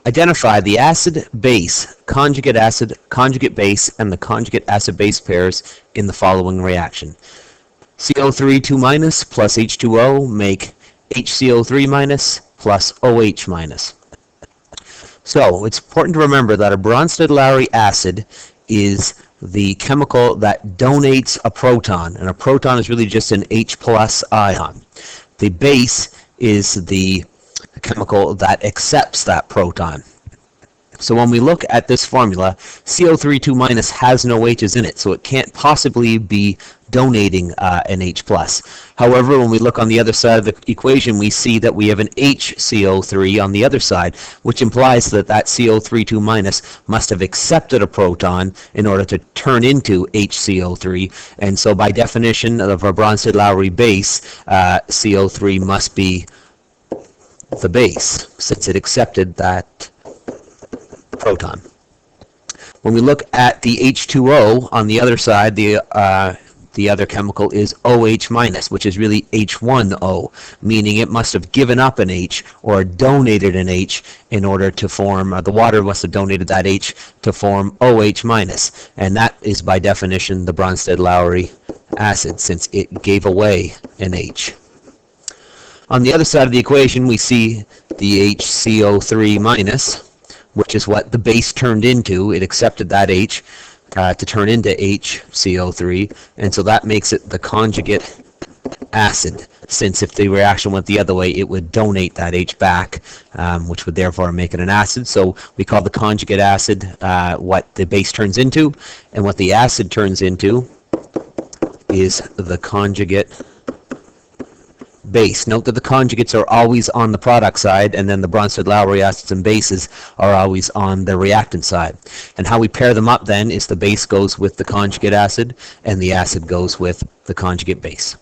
Identify the acid-base, conjugate base, and the conjugate acid-base pairs in the following reaction. CO3 2- plus H2O make HCO3- plus OH-. So it's important to remember that a Bronsted Lowery acid is the chemical that donates a proton, and a proton is really just an H plus ion. The base is the chemical that accepts that proton. So when we look at this formula, CO3 2- has no H's in it, so it can't possibly be donating an H+. However, when we look on the other side of the equation, we see that we have an HCO3 on the other side, which implies that that CO3 2- must have accepted a proton in order to turn into HCO3, and so by definition of a Bronsted Lowery base, CO3 must be the base, since it accepted that proton. When we look at the H2O on the other side, the other chemical is OH-, which is really H1O, meaning it must have given up an H or donated an H in order to form, the water must have donated that H to form OH-, and that is by definition the Bronsted Lowery acid, since it gave away an H. On the other side of the equation, we see the HCO3-, which is what the base turned into. It accepted that H to turn into HCO3, and so that makes it the conjugate acid, since if the reaction went the other way, it would donate that H back, which would therefore make it an acid. So we call the conjugate acid what the base turns into, and what the acid turns into is the conjugate base. Note that the conjugates are always on the product side, and then the Bronsted Lowery acids and bases are always on the reactant side. And how we pair them up then is the base goes with the conjugate acid, and the acid goes with the conjugate base.